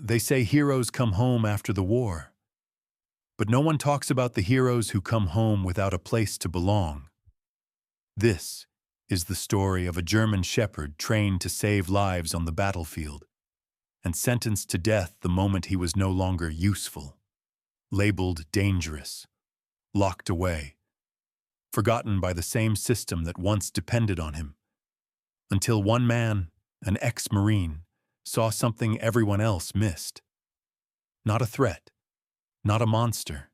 They say heroes come home after the war, but no one talks about the heroes who come home without a place to belong. This is the story of a German shepherd trained to save lives on the battlefield and sentenced to death the moment he was no longer useful, labeled dangerous, locked away, forgotten by the same system that once depended on him, until one man, an ex-Marine, saw something everyone else missed. Not a threat, not a monster,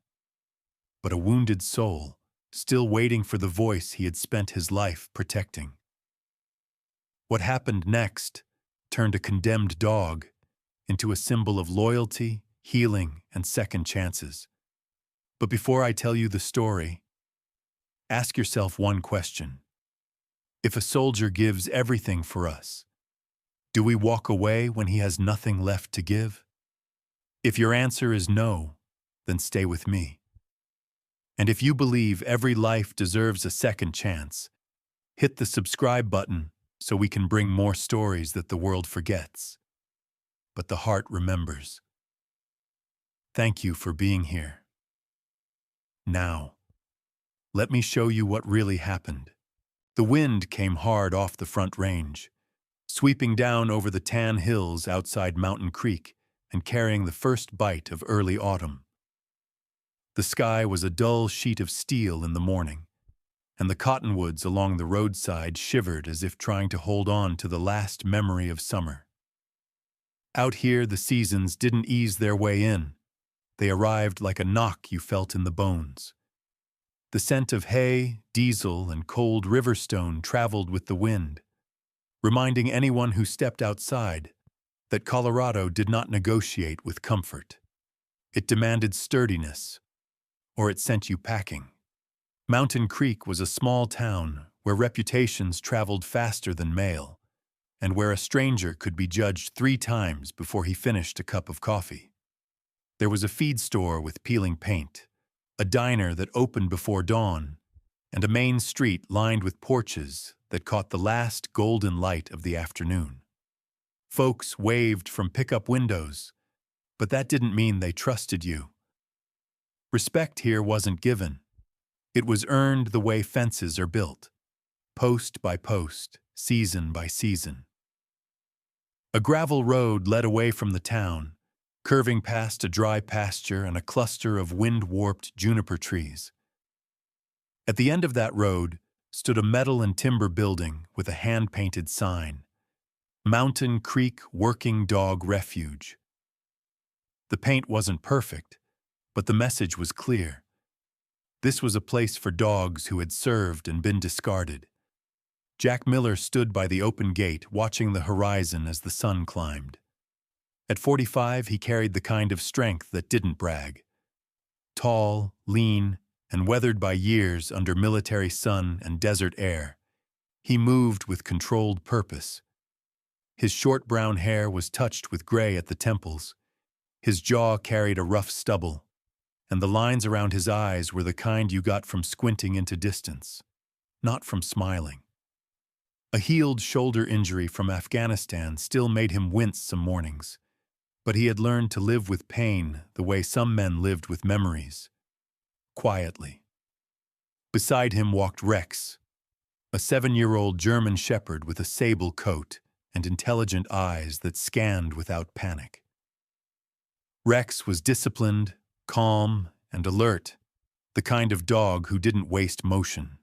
but a wounded soul, still waiting for the voice he had spent his life protecting. What happened next turned a condemned dog into a symbol of loyalty, healing, and second chances. But before I tell you the story, ask yourself one question. If a soldier gives everything for us, do we walk away when he has nothing left to give? If your answer is no, then stay with me. And if you believe every life deserves a second chance, hit the subscribe button so we can bring more stories that the world forgets, but the heart remembers. Thank you for being here. Now, let me show you what really happened. The wind came hard off the Front Range, sweeping down over the tan hills outside Mountain Creek and carrying the first bite of early autumn. The sky was a dull sheet of steel in the morning, and the cottonwoods along the roadside shivered as if trying to hold on to the last memory of summer. Out here, the seasons didn't ease their way in. They arrived like a knock you felt in the bones. The scent of hay, diesel, and cold riverstone traveled with the wind, reminding anyone who stepped outside that Colorado did not negotiate with comfort. It demanded sturdiness, or it sent you packing. Mountain Creek was a small town where reputations traveled faster than mail, and where a stranger could be judged 3 times before he finished a cup of coffee. There was a feed store with peeling paint, a diner that opened before dawn, and a main street lined with porches that caught the last golden light of the afternoon. Folks waved from pickup windows, but that didn't mean they trusted you. Respect here wasn't given. It was earned the way fences are built, post by post, season by season. A gravel road led away from the town, curving past a dry pasture and a cluster of wind-warped juniper trees. At the end of that road stood a metal and timber building with a hand-painted sign, Mountain Creek Working Dog Refuge. The paint wasn't perfect, but the message was clear. This was a place for dogs who had served and been discarded. Jack Miller stood by the open gate, watching the horizon as the sun climbed. At 45, he carried the kind of strength that didn't brag. Tall, lean, and weathered by years under military sun and desert air, he moved with controlled purpose. His short brown hair was touched with gray at the temples. His jaw carried a rough stubble, and the lines around his eyes were the kind you got from squinting into distance, not from smiling. A healed shoulder injury from Afghanistan still made him wince some mornings, but he had learned to live with pain the way some men lived with memories, quietly. Beside him walked Rex, a 7-year-old German shepherd with a sable coat and intelligent eyes that scanned without panic. Rex was disciplined, calm, and alert, the kind of dog who didn't waste motion.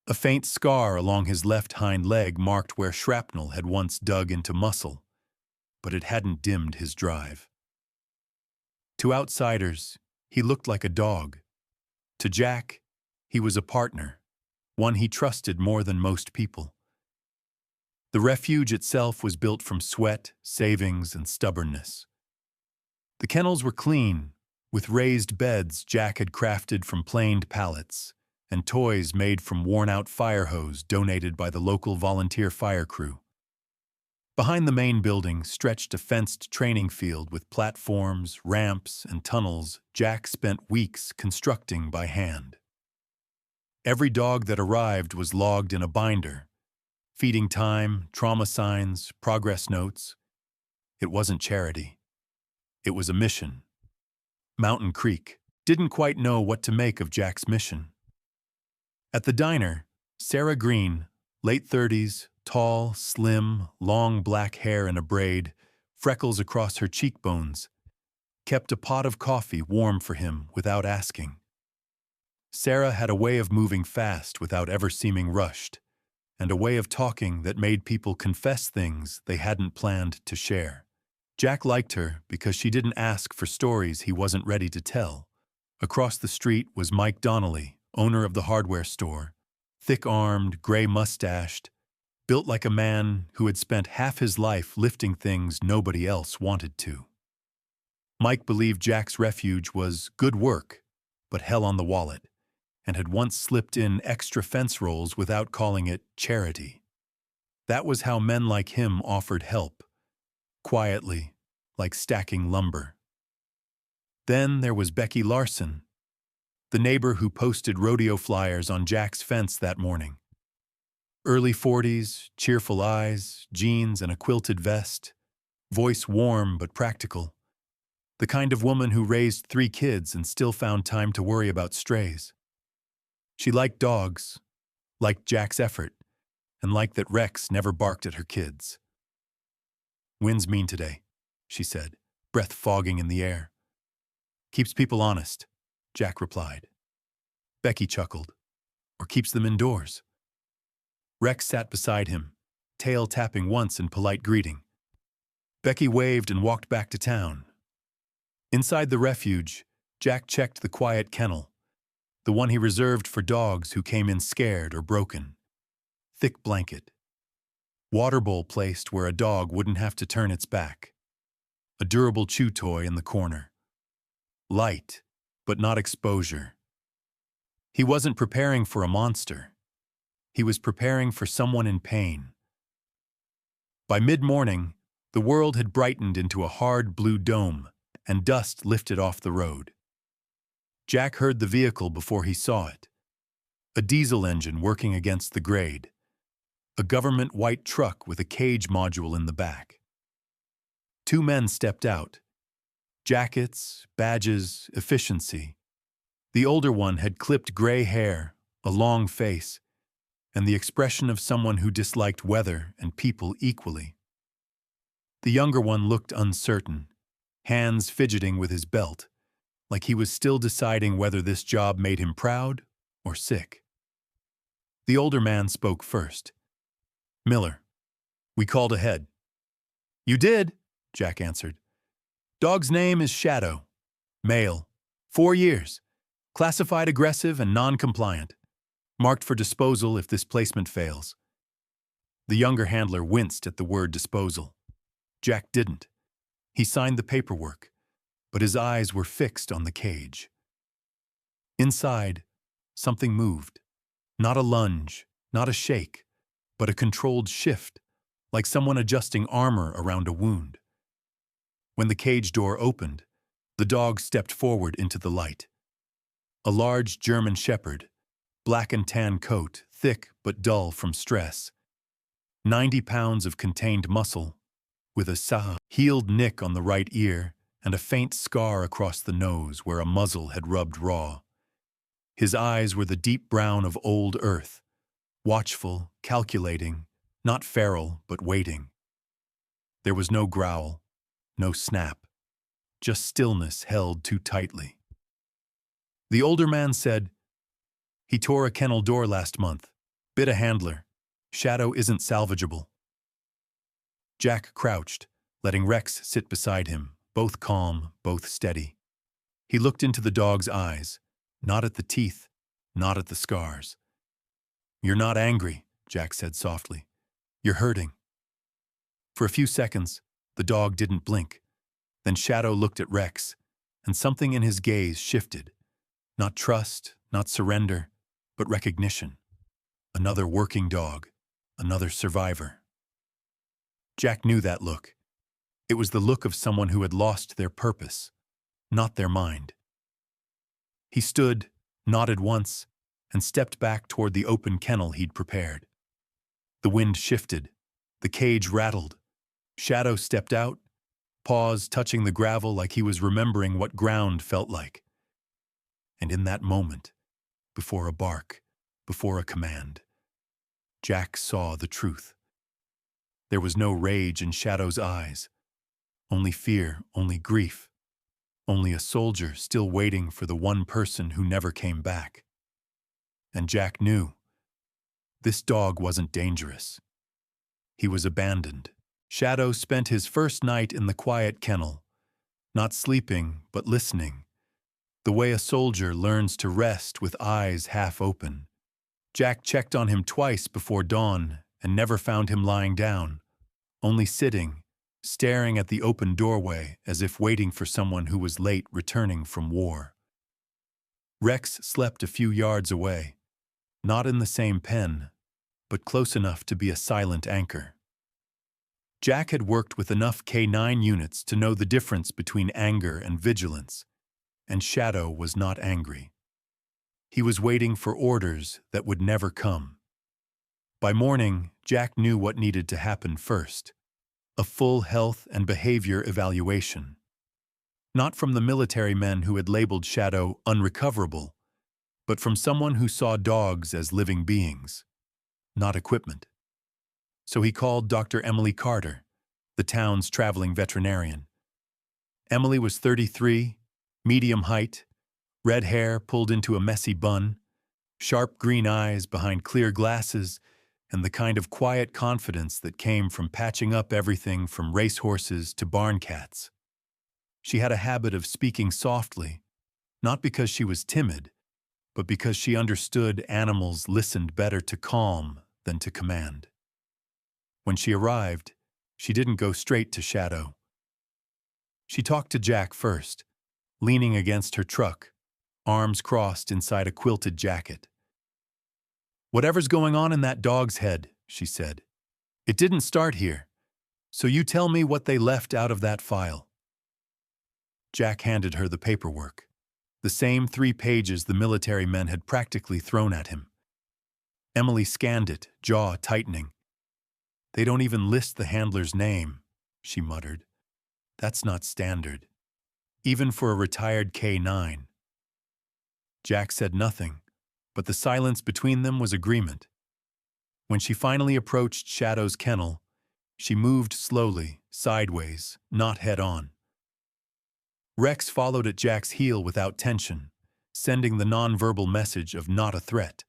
A faint scar along his left hind leg marked where shrapnel had once dug into muscle, but it hadn't dimmed his drive. To outsiders, he looked like a dog. To Jack, he was a partner, one he trusted more than most people. The refuge itself was built from sweat, savings, and stubbornness. The kennels were clean, with raised beds Jack had crafted from planed pallets, and toys made from worn-out fire hose donated by the local volunteer fire crew. Behind the main building stretched a fenced training field with platforms, ramps, and tunnels Jack spent weeks constructing by hand. Every dog that arrived was logged in a binder, feeding time, trauma signs, progress notes. It wasn't charity. It was a mission. Mountain Creek didn't quite know what to make of Jack's mission. At the diner, Sarah Green, late 30s, tall, slim, long black hair in a braid, freckles across her cheekbones, kept a pot of coffee warm for him without asking. Sarah had a way of moving fast without ever seeming rushed, and a way of talking that made people confess things they hadn't planned to share. Jack liked her because she didn't ask for stories he wasn't ready to tell. Across the street was Mike Donnelly, owner of the hardware store, thick-armed, gray-mustached, built like a man who had spent half his life lifting things nobody else wanted to. Mike believed Jack's refuge was good work, but hell on the wallet, and had once slipped in extra fence rolls without calling it charity. That was how men like him offered help, quietly, like stacking lumber. Then there was Becky Larson, the neighbor who posted rodeo flyers on Jack's fence that morning. Early 40s, cheerful eyes, jeans and a quilted vest, voice warm but practical. The kind of woman who raised 3 kids and still found time to worry about strays. She liked dogs, liked Jack's effort, and liked that Rex never barked at her kids. "Wind's mean today," she said, breath fogging in the air. "Keeps people honest," Jack replied. Becky chuckled. "Or keeps them indoors." Rex sat beside him, tail tapping once in polite greeting. Becky waved and walked back to town. Inside the refuge, Jack checked the quiet kennel, the one he reserved for dogs who came in scared or broken. Thick blanket. Water bowl placed where a dog wouldn't have to turn its back. A durable chew toy in the corner. Light, but not exposure. He wasn't preparing for a monster. He was preparing for someone in pain. By mid-morning, the world had brightened into a hard blue dome, and dust lifted off the road. Jack heard the vehicle before he saw it. A diesel engine working against the grade. A government white truck with a cage module in the back. 2 men stepped out. Jackets, badges, efficiency. The older one had clipped gray hair, a long face, and the expression of someone who disliked weather and people equally. The younger one looked uncertain, hands fidgeting with his belt, like he was still deciding whether this job made him proud or sick. The older man spoke first. "Miller, we called ahead." "You did," Jack answered. "Dog's name is Shadow. Male. 4 years. Classified aggressive and non-compliant. Marked for disposal if this placement fails." The younger handler winced at the word disposal. Jack didn't. He signed the paperwork, but his eyes were fixed on the cage. Inside, something moved. Not a lunge, not a shake, but a controlled shift, like someone adjusting armor around a wound. When the cage door opened, the dog stepped forward into the light. A large German shepherd, black and tan coat, thick but dull from stress. 90 pounds of contained muscle, with a healed nick on the right ear and a faint scar across the nose where a muzzle had rubbed raw. His eyes were the deep brown of old earth, watchful, calculating, not feral but waiting. There was no growl, no snap, just stillness held too tightly. The older man said, "He tore a kennel door last month, bit a handler. Shadow isn't salvageable." Jack crouched, letting Rex sit beside him, both calm, both steady. He looked into the dog's eyes, not at the teeth, not at the scars. "You're not angry," Jack said softly. "You're hurting." For a few seconds, the dog didn't blink. Then Shadow looked at Rex, and something in his gaze shifted. Not trust, not surrender, but recognition. Another working dog, another survivor. Jack knew that look. It was the look of someone who had lost their purpose, not their mind. He stood, nodded once, and stepped back toward the open kennel he'd prepared. The wind shifted. The cage rattled. Shadow stepped out, paws touching the gravel like he was remembering what ground felt like. And in that moment, before a bark, before a command, Jack saw the truth. There was no rage in Shadow's eyes, only fear, only grief, only a soldier still waiting for the one person who never came back. And Jack knew this dog wasn't dangerous. He was abandoned. Shadow spent his first night in the quiet kennel, not sleeping but listening, the way a soldier learns to rest with eyes half open. Jack checked on him twice before dawn and never found him lying down, only sitting, staring at the open doorway as if waiting for someone who was late returning from war. Rex slept a few yards away, not in the same pen, but close enough to be a silent anchor. Jack had worked with enough K9 units to know the difference between anger and vigilance, and Shadow was not angry. He was waiting for orders that would never come. By morning, Jack knew what needed to happen first: a full health and behavior evaluation. Not from the military men who had labeled Shadow unrecoverable, but from someone who saw dogs as living beings, not equipment. So he called Dr. Emily Carter, the town's traveling veterinarian. Emily was 33, medium height, red hair pulled into a messy bun, sharp green eyes behind clear glasses, and the kind of quiet confidence that came from patching up everything from racehorses to barn cats. She had a habit of speaking softly, not because she was timid, but because she understood animals listened better to calm than to command. When she arrived, she didn't go straight to Shadow. She talked to Jack first, leaning against her truck, arms crossed inside a quilted jacket. "Whatever's going on in that dog's head," she said, "it didn't start here, so you tell me what they left out of that file." Jack handed her the paperwork, the same 3 pages the military men had practically thrown at him. Emily scanned it, jaw tightening. "They don't even list the handler's name," she muttered. "That's not standard, even for a retired K9. Jack said nothing, but the silence between them was agreement. When she finally approached Shadow's kennel, she moved slowly, sideways, not head-on. Rex followed at Jack's heel without tension, sending the nonverbal message of not a threat.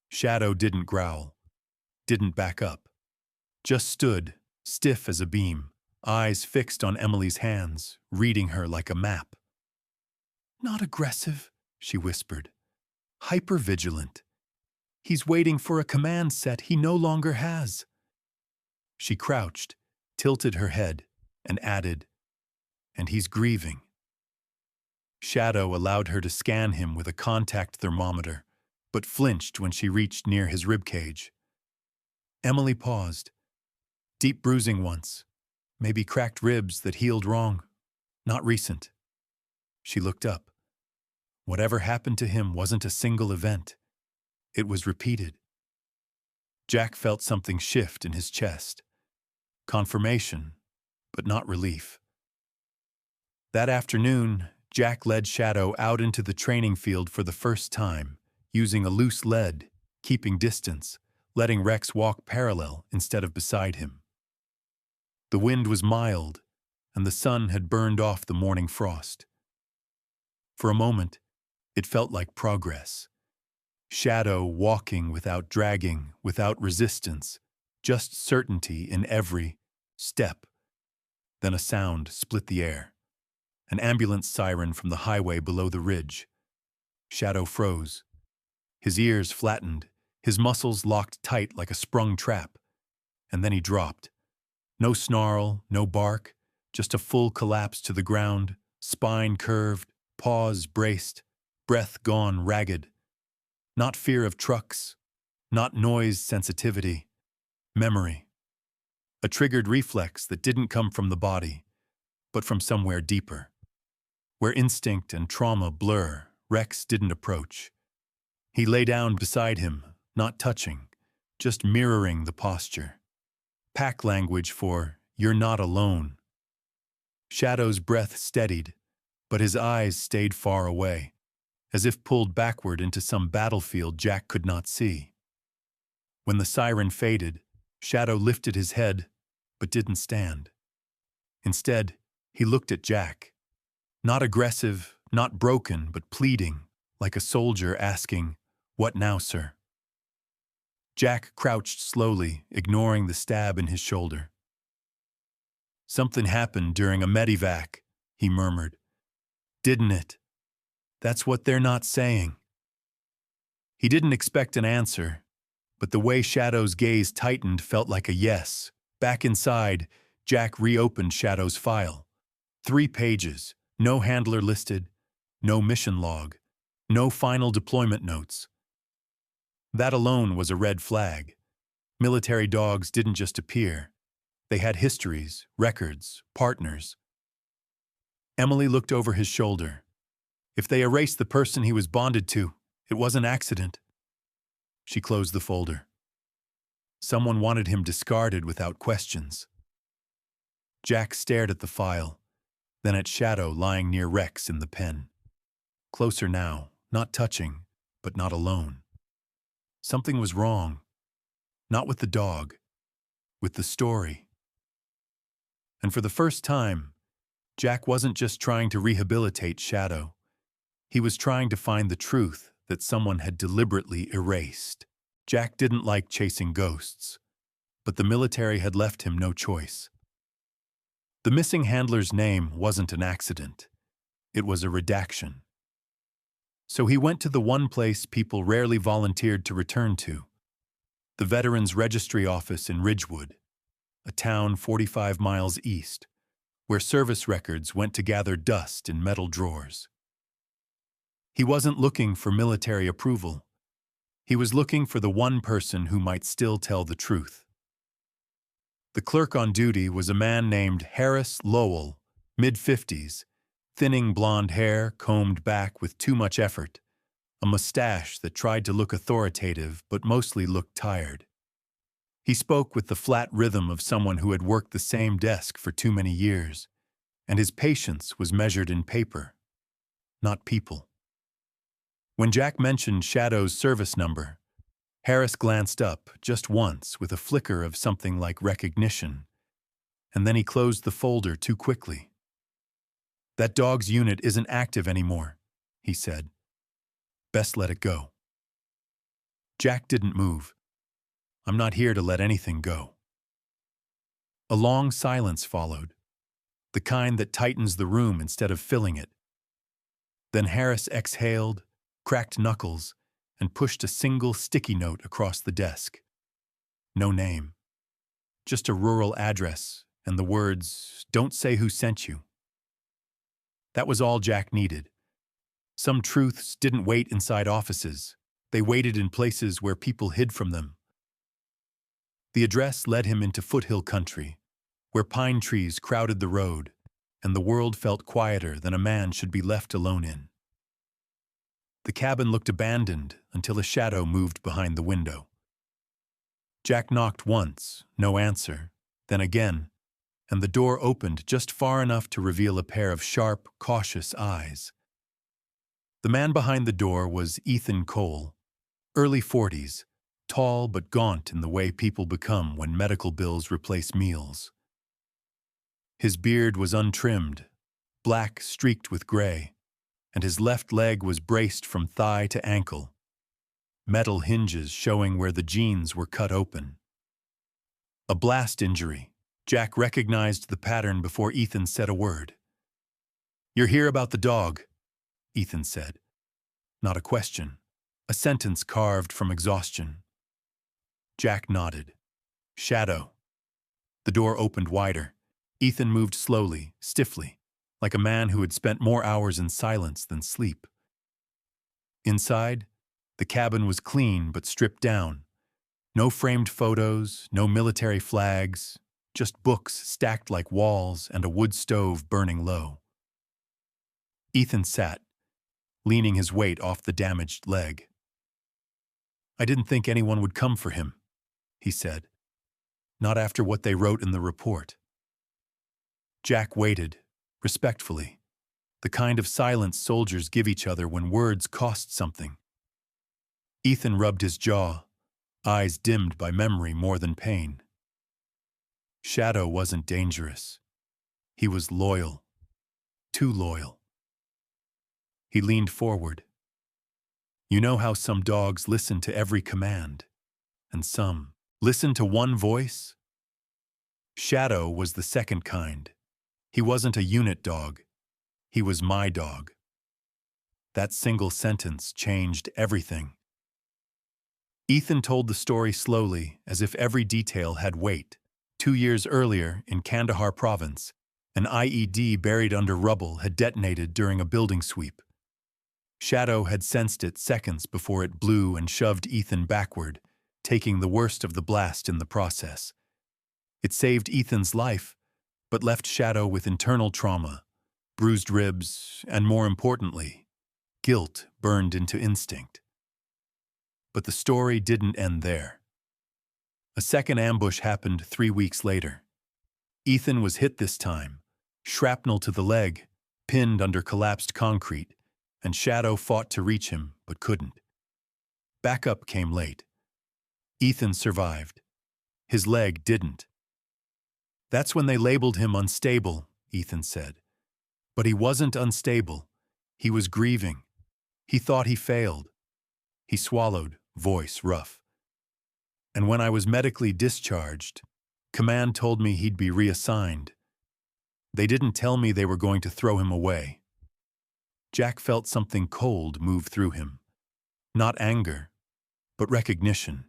Shadow didn't growl, didn't back up, just stood, stiff as a beam, eyes fixed on Emily's hands, reading her like a map. "Not aggressive," she whispered. "Hypervigilant. He's waiting for a command set he no longer has." She crouched, tilted her head, and added, "And he's grieving." Shadow allowed her to scan him with a contact thermometer, but flinched when she reached near his ribcage. Emily paused. "Deep bruising once. Maybe cracked ribs that healed wrong. Not recent." She looked up. Whatever happened to him wasn't a single event. It was repeated. Jack felt something shift in his chest. Confirmation, but not relief. That afternoon, Jack led Shadow out into the training field for the first time, using a loose lead, keeping distance, letting Rex walk parallel instead of beside him. The wind was mild, and the sun had burned off the morning frost. For a moment, it felt like progress. Shadow walking without dragging, without resistance, just certainty in every step. Then a sound split the air. An ambulance siren from the highway below the ridge. Shadow froze. His ears flattened, his muscles locked tight like a sprung trap. And then he dropped. No snarl, no bark, just a full collapse to the ground, spine curved, paws braced, breath gone ragged. Not fear of trucks, not noise sensitivity, memory. A triggered reflex that didn't come from the body, but from somewhere deeper. Where instinct and trauma blur, Rex didn't approach. He lay down beside him, not touching, just mirroring the posture. Pack language for "you're not alone." Shadow's breath steadied, but his eyes stayed far away, as if pulled backward into some battlefield Jack could not see. When the siren faded, Shadow lifted his head, but didn't stand. Instead, he looked at Jack. Not aggressive, not broken, but pleading, like a soldier asking, "What now, sir?" Jack crouched slowly, ignoring the stab in his shoulder. "Something happened during a medevac," he murmured. "Didn't it? That's what they're not saying." He didn't expect an answer, but the way Shadow's gaze tightened felt like a yes. Back inside, Jack reopened Shadow's file. 3 pages, no handler listed, no mission log, no final deployment notes. That alone was a red flag. Military dogs didn't just appear. They had histories, records, partners. Emily looked over his shoulder. If they erased the person he was bonded to, it was an accident. She closed the folder. Someone wanted him discarded without questions. Jack stared at the file, then at Shadow lying near Rex in the pen. Closer now, not touching, but not alone. Something was wrong. Not with the dog, with the story. And for the first time, Jack wasn't just trying to rehabilitate Shadow. He was trying to find the truth that someone had deliberately erased. Jack didn't like chasing ghosts, but the military had left him no choice. The missing handler's name wasn't an accident. It was a redaction. So he went to the one place people rarely volunteered to return to, the Veterans Registry Office in Ridgewood, a town 45 miles east, where service records went to gather dust in metal drawers. He wasn't looking for military approval. He was looking for the one person who might still tell the truth. The clerk on duty was a man named Harris Lowell, mid-50s, thinning blonde hair combed back with too much effort, a mustache that tried to look authoritative but mostly looked tired. He spoke with the flat rhythm of someone who had worked the same desk for too many years, and his patience was measured in paper, not people. When Jack mentioned Shadow's service number, Harris glanced up just once with a flicker of something like recognition, and then he closed the folder too quickly. "That dog's unit isn't active anymore," he said. "Best let it go." Jack didn't move. "I'm not here to let anything go." A long silence followed, the kind that tightens the room instead of filling it. Then Harris exhaled, cracked knuckles, and pushed a single sticky note across the desk. No name. Just a rural address and the words, "Don't say who sent you." That was all Jack needed. Some truths didn't wait inside offices. They waited in places where people hid from them. The address led him into foothill country, where pine trees crowded the road, and the world felt quieter than a man should be left alone in. The cabin looked abandoned until a shadow moved behind the window. Jack knocked once, no answer, then again, and the door opened just far enough to reveal a pair of sharp, cautious eyes. The man behind the door was Ethan Cole, early 40s, tall but gaunt in the way people become when medical bills replace meals. His beard was untrimmed, black streaked with gray, and his left leg was braced from thigh to ankle, metal hinges showing where the jeans were cut open. A blast injury. Jack recognized the pattern before Ethan said a word. "You're here about the dog," Ethan said. Not a question, a sentence carved from exhaustion. Jack nodded. "Shadow." The door opened wider. Ethan moved slowly, stiffly, like a man who had spent more hours in silence than sleep. Inside, the cabin was clean but stripped down. No framed photos, no military flags, just books stacked like walls and a wood stove burning low. Ethan sat, leaning his weight off the damaged leg. "I didn't think anyone would come for him," he said. "Not after what they wrote in the report." Jack waited, respectfully, the kind of silence soldiers give each other when words cost something. Ethan rubbed his jaw, eyes dimmed by memory more than pain. Shadow wasn't dangerous. He was loyal. Too loyal. He leaned forward. You know how some dogs listen to every command, and some listen to one voice? Shadow was the second kind. He wasn't a unit dog. He was my dog. That single sentence changed everything. Ethan told the story slowly, as if every detail had weight. 2 years earlier, in Kandahar province, an IED buried under rubble had detonated during a building sweep. Shadow had sensed it seconds before it blew and shoved Ethan backward, taking the worst of the blast in the process. It saved Ethan's life, but left Shadow with internal trauma, bruised ribs, and more importantly, guilt burned into instinct. But the story didn't end there. A second ambush happened 3 weeks later. Ethan was hit this time, shrapnel to the leg, pinned under collapsed concrete, and Shadow fought to reach him, but couldn't. Backup came late. Ethan survived. His leg didn't. That's when they labeled him unstable, Ethan said. But he wasn't unstable. He was grieving. He thought he failed. He swallowed, voice rough. And when I was medically discharged, command told me he'd be reassigned. They didn't tell me they were going to throw him away. Jack felt something cold move through him. Not anger, but recognition.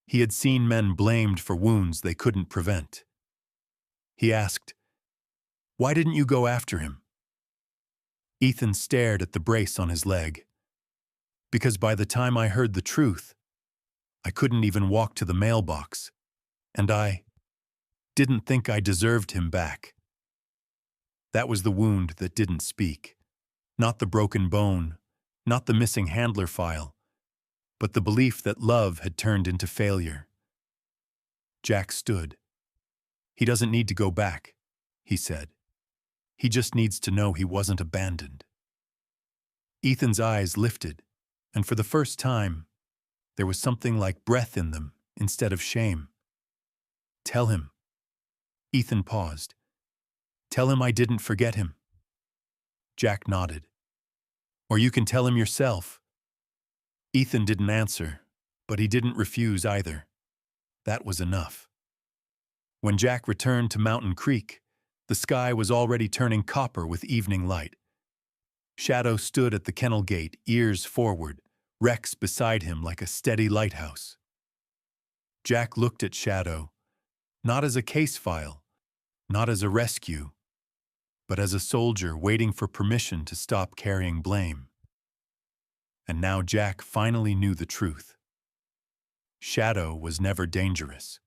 He had seen men blamed for wounds they couldn't prevent. He asked, "Why didn't you go after him?" Ethan stared at the brace on his leg. Because by the time I heard the truth, I couldn't even walk to the mailbox, and I didn't think I deserved him back. That was the wound that didn't speak. Not the broken bone, not the missing handler file, but the belief that love had turned into failure. Jack stood. He doesn't need to go back, he said. He just needs to know he wasn't abandoned. Ethan's eyes lifted, and for the first time, there was something like breath in them instead of shame. Tell him. Ethan paused. Tell him I didn't forget him. Jack nodded. Or you can tell him yourself. Ethan didn't answer, but he didn't refuse either. That was enough. When Jack returned to Mountain Creek, the sky was already turning copper with evening light. Shadow stood at the kennel gate, ears forward, Rex beside him like a steady lighthouse. Jack looked at Shadow, not as a case file, not as a rescue, but as a soldier waiting for permission to stop carrying blame. And now Jack finally knew the truth. Shadow was never dangerous.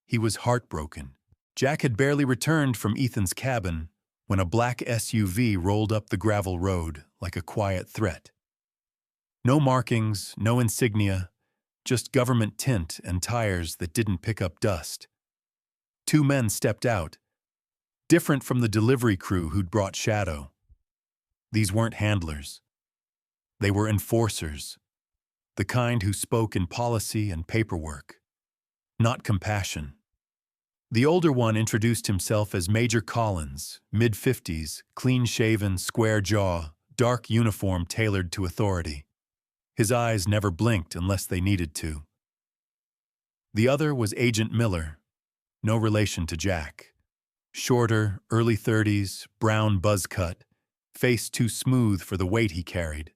He was heartbroken. Jack had barely returned from Ethan's cabin when a black SUV rolled up the gravel road like a quiet threat. No markings, no insignia, just government tint and tires that didn't pick up dust. 2 men stepped out, different from the delivery crew who'd brought Shadow. These weren't handlers. They were enforcers, the kind who spoke in policy and paperwork, not compassion. The older one introduced himself as Major Collins, mid-50s, clean-shaven, square jaw, dark uniform tailored to authority. His eyes never blinked unless they needed to. The other was Agent Miller, no relation to Jack. Shorter, early 30s, brown buzz cut, face too smooth for the weight he carried,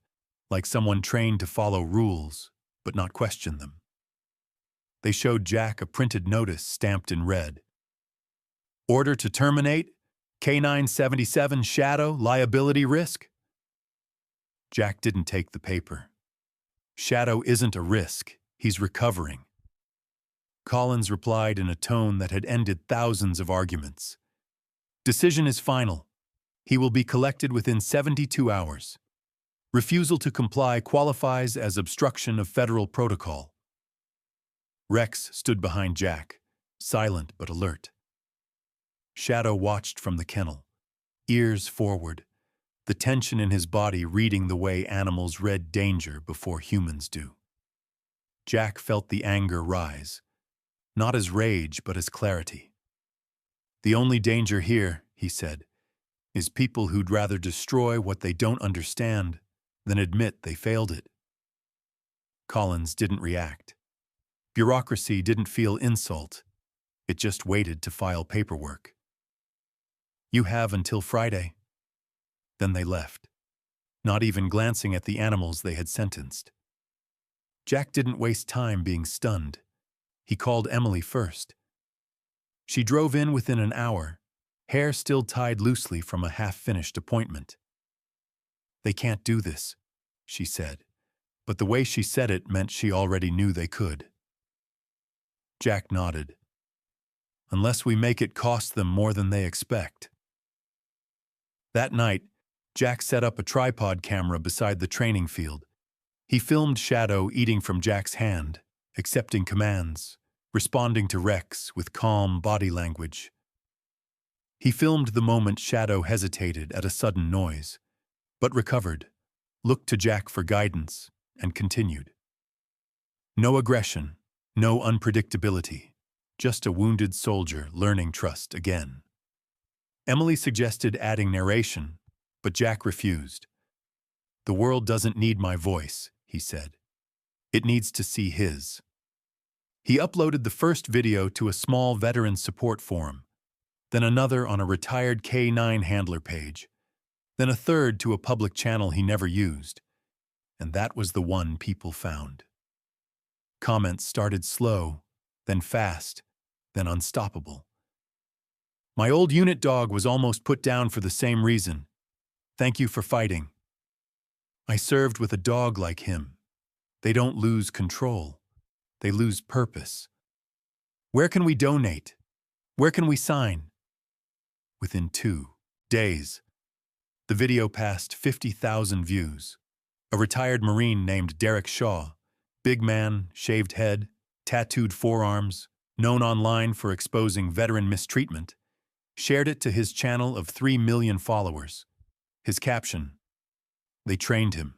like someone trained to follow rules, but not question them. They showed Jack a printed notice stamped in red. Order to terminate, K977 Shadow, liability risk. Jack didn't take the paper. Shadow isn't a risk, he's recovering. Collins replied in a tone that had ended thousands of arguments. Decision is final. He will be collected within 72 hours. Refusal to comply qualifies as obstruction of federal protocol. Rex stood behind Jack, silent but alert. Shadow watched from the kennel, ears forward, the tension in his body reading the way animals read danger before humans do. Jack felt the anger rise, not as rage but as clarity. "The only danger here," he said, "is people who'd rather destroy what they don't understand than admit they failed it." Collins didn't react. Bureaucracy didn't feel insult. It just waited to file paperwork. "You have until Friday." Then they left, not even glancing at the animals they had sentenced. Jack didn't waste time being stunned. He called Emily first. She drove in within an hour, hair still tied loosely from a half-finished appointment. "They can't do this," she said, but the way she said it meant she already knew they could. Jack nodded. "Unless we make it cost them more than they expect." That night, Jack set up a tripod camera beside the training field. He filmed Shadow eating from Jack's hand, accepting commands, responding to Rex with calm body language. He filmed the moment Shadow hesitated at a sudden noise, but recovered, looked to Jack for guidance, and continued. No aggression, no unpredictability, just a wounded soldier learning trust again. Emily suggested adding narration, but Jack refused. "The world doesn't need my voice," he said. "It needs to see his." He uploaded the first video to a small veteran support forum, then another on a retired K9 handler page, then a third to a public channel he never used, and that was the one people found. Comments started slow, then fast, then unstoppable. "My old unit dog was almost put down for the same reason. Thank you for fighting. I served with a dog like him. They don't lose control. They lose purpose. Where can we donate? Where can we sign?" Within 2 days, the video passed 50,000 views. A retired Marine named Derek Shaw, big man, shaved head, tattooed forearms, known online for exposing veteran mistreatment, shared it to his channel of 3 million followers. His caption: "They trained him,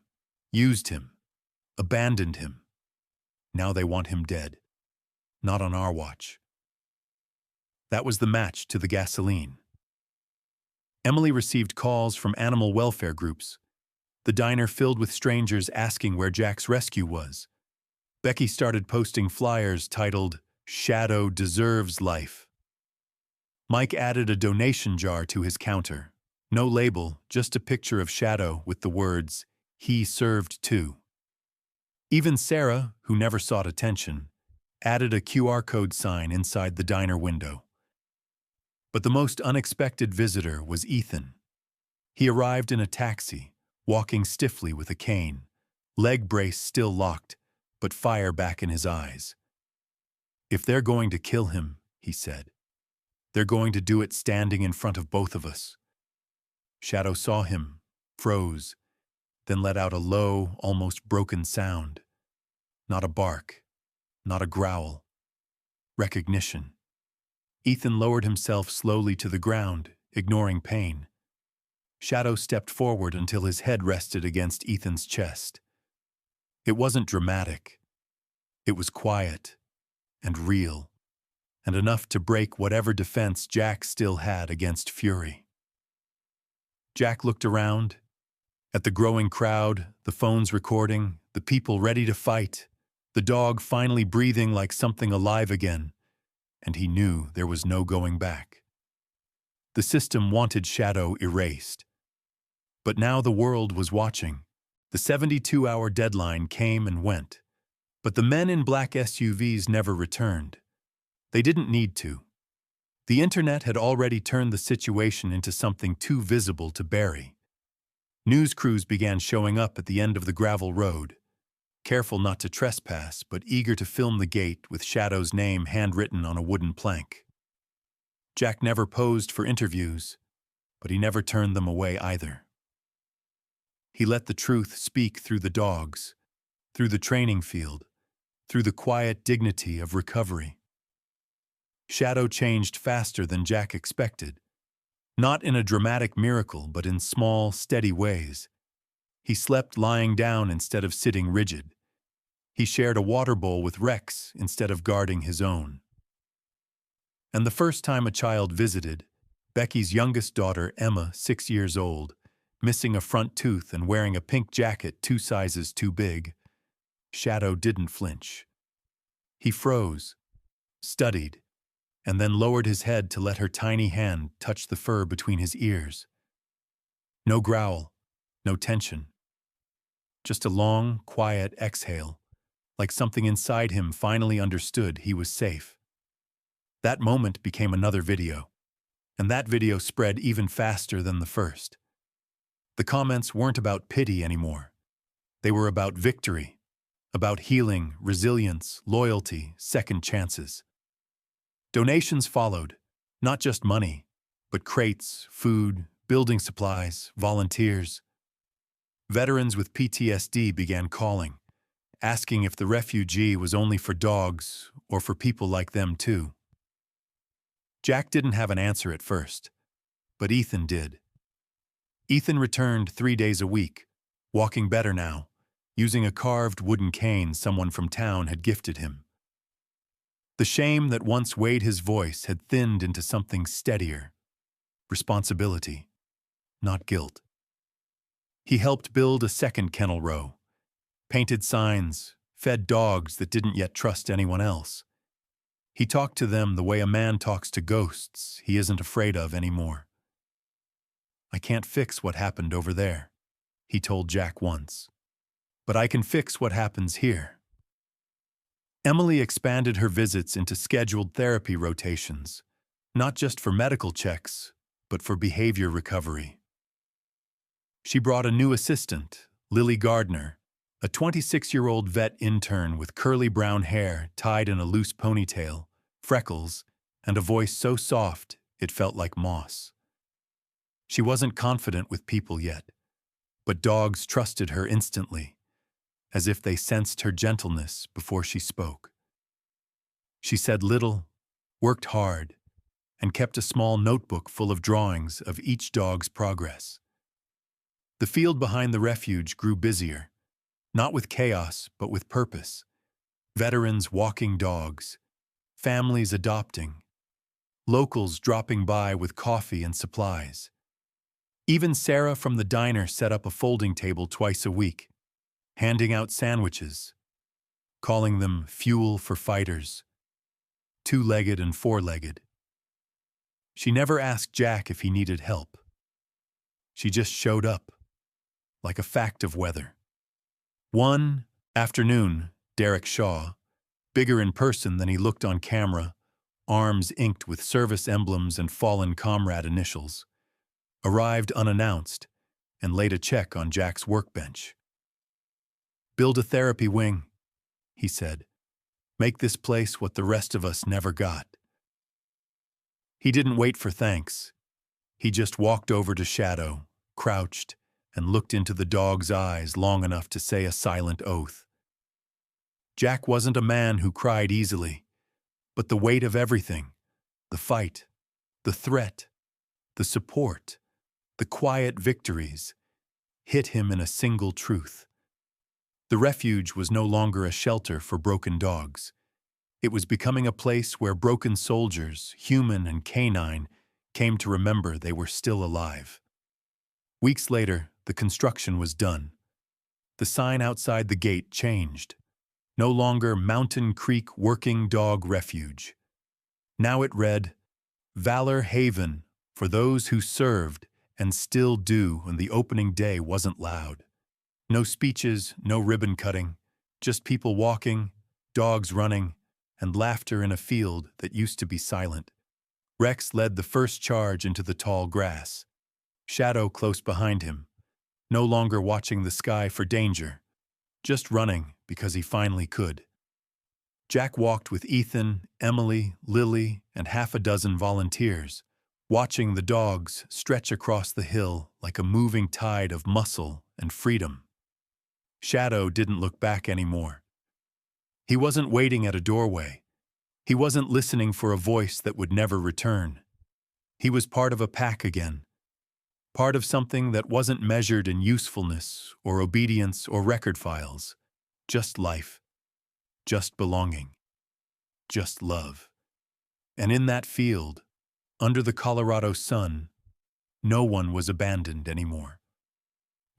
used him, abandoned him. Now they want him dead. Not on our watch." That was the match to the gasoline. Emily received calls from animal welfare groups. The diner filled with strangers asking where Jack's rescue was. Becky started posting flyers titled, "Shadow Deserves Life." Mike added a donation jar to his counter. No label, just a picture of Shadow with the words, "He served too." Even Sarah, who never sought attention, added a QR code sign inside the diner window. But the most unexpected visitor was Ethan. He arrived in a taxi, walking stiffly with a cane, leg brace still locked, but fire back in his eyes. "If they're going to kill him," he said, "they're going to do it standing in front of both of us." Shadow saw him, froze, then let out a low, almost broken sound. Not a bark, not a growl. Recognition. Ethan lowered himself slowly to the ground, ignoring pain. Shadow stepped forward until his head rested against Ethan's chest. It wasn't dramatic. It was quiet and real, and enough to break whatever defense Jack still had against fury. Jack looked around, at the growing crowd, the phones recording, the people ready to fight, the dog finally breathing like something alive again, and he knew there was no going back. The system wanted Shadow erased. But now the world was watching. The 72-hour deadline came and went, but the men in black SUVs never returned. They didn't need to. The internet had already turned the situation into something too visible to bury. News crews began showing up at the end of the gravel road, careful not to trespass, but eager to film the gate with Shadow's name handwritten on a wooden plank. Jack never posed for interviews, but he never turned them away either. He let the truth speak through the dogs, through the training field, through the quiet dignity of recovery. Shadow changed faster than Jack expected. Not in a dramatic miracle, but in small, steady ways. He slept lying down instead of sitting rigid. He shared a water bowl with Rex instead of guarding his own. And the first time a child visited, Becky's youngest daughter, Emma, 6 years old, missing a front tooth and wearing a pink jacket 2 sizes too big, Shadow didn't flinch. He froze, studied, and then lowered his head to let her tiny hand touch the fur between his ears. No growl, no tension. Just a long, quiet exhale, like something inside him finally understood he was safe. That moment became another video, and that video spread even faster than the first. The comments weren't about pity anymore. They were about victory, about healing, resilience, loyalty, second chances. Donations followed, not just money, but crates, food, building supplies, volunteers. Veterans with PTSD began calling, asking if the refugee was only for dogs or for people like them too. Jack didn't have an answer at first, but Ethan did. Ethan returned 3 days a week, walking better now, using a carved wooden cane someone from town had gifted him. The shame that once weighed his voice had thinned into something steadier. Responsibility, not guilt. He helped build a second kennel row, painted signs, fed dogs that didn't yet trust anyone else. He talked to them the way a man talks to ghosts he isn't afraid of anymore. "I can't fix what happened over there," he told Jack once, "but I can fix what happens here." Emily expanded her visits into scheduled therapy rotations, not just for medical checks, but for behavior recovery. She brought a new assistant, Lily Gardner, a 26-year-old vet intern with curly brown hair tied in a loose ponytail, freckles, and a voice so soft it felt like moss. She wasn't confident with people yet, but dogs trusted her instantly, as if they sensed her gentleness before she spoke. She said little, worked hard, and kept a small notebook full of drawings of each dog's progress. The field behind the refuge grew busier, not with chaos, but with purpose. Veterans walking dogs, families adopting, locals dropping by with coffee and supplies. Even Sarah from the diner set up a folding table twice a week, handing out sandwiches, calling them fuel for fighters, 2-legged and 4-legged. She never asked Jack if he needed help. She just showed up, like a fact of weather. One afternoon, Derek Shaw, bigger in person than he looked on camera, arms inked with service emblems and fallen comrade initials, arrived unannounced and laid a check on Jack's workbench. "Build a therapy wing," he said. "Make this place what the rest of us never got." He didn't wait for thanks. He just walked over to Shadow, crouched, and looked into the dog's eyes long enough to say a silent oath. Jack wasn't a man who cried easily, but the weight of everything, the fight, the threat, the support, the quiet victories, hit him in a single truth. The refuge was no longer a shelter for broken dogs. It was becoming a place where broken soldiers, human and canine, came to remember they were still alive. Weeks later, the construction was done. The sign outside the gate changed. No longer Mountain Creek Working Dog Refuge. Now it read, "Valor Haven for those who served and still do when the opening day wasn't loud." No speeches, no ribbon cutting, just people walking, dogs running, and laughter in a field that used to be silent. Rex led the first charge into the tall grass, Shadow close behind him, no longer watching the sky for danger, just running because he finally could. Jack walked with Ethan, Emily, Lily, and half a dozen volunteers, watching the dogs stretch across the hill like a moving tide of muscle and freedom. Shadow didn't look back anymore. He wasn't waiting at a doorway. He wasn't listening for a voice that would never return. He was part of a pack again, part of something that wasn't measured in usefulness or obedience or record files. Just life, just belonging, just love. And in that field, under the Colorado sun, no one was abandoned anymore.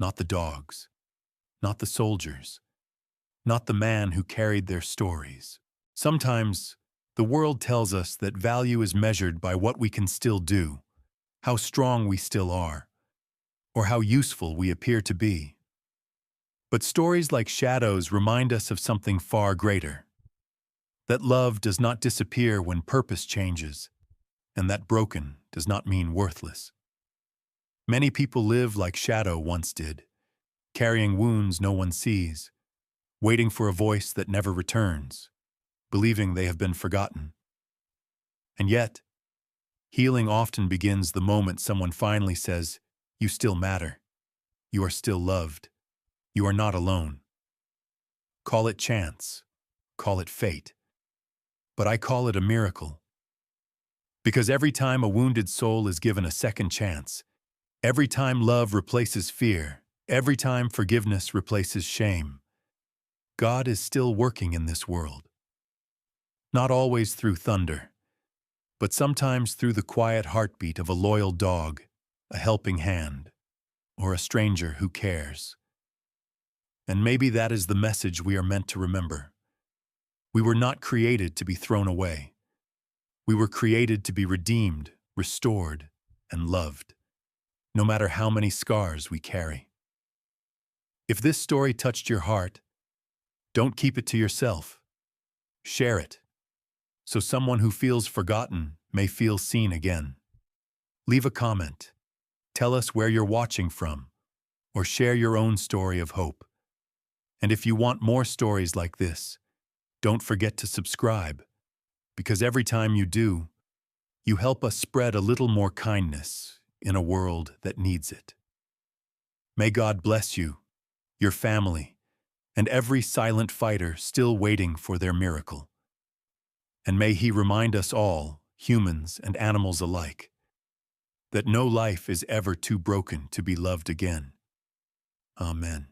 Not the dogs, not the soldiers, not the man who carried their stories. Sometimes, the world tells us that value is measured by what we can still do, how strong we still are, or how useful we appear to be. But stories like Shadows remind us of something far greater. That love does not disappear when purpose changes, and that broken does not mean worthless. Many people live like Shadow once did, carrying wounds no one sees, waiting for a voice that never returns, believing they have been forgotten. And yet, healing often begins the moment someone finally says, "You still matter. You are still loved. You are not alone." Call it chance. Call it fate. But I call it a miracle. Because every time a wounded soul is given a second chance, every time love replaces fear, every time forgiveness replaces shame, God is still working in this world. Not always through thunder, but sometimes through the quiet heartbeat of a loyal dog, a helping hand, or a stranger who cares. And maybe that is the message we are meant to remember. We were not created to be thrown away. We were created to be redeemed, restored, and loved, no matter how many scars we carry. If this story touched your heart, don't keep it to yourself. Share it, so someone who feels forgotten may feel seen again. Leave a comment. Tell us where you're watching from, or share your own story of hope. And if you want more stories like this, don't forget to subscribe, because every time you do, you help us spread a little more kindness in a world that needs it. May God bless you, your family, and every silent fighter still waiting for their miracle. And may He remind us all, humans and animals alike, that no life is ever too broken to be loved again. Amen.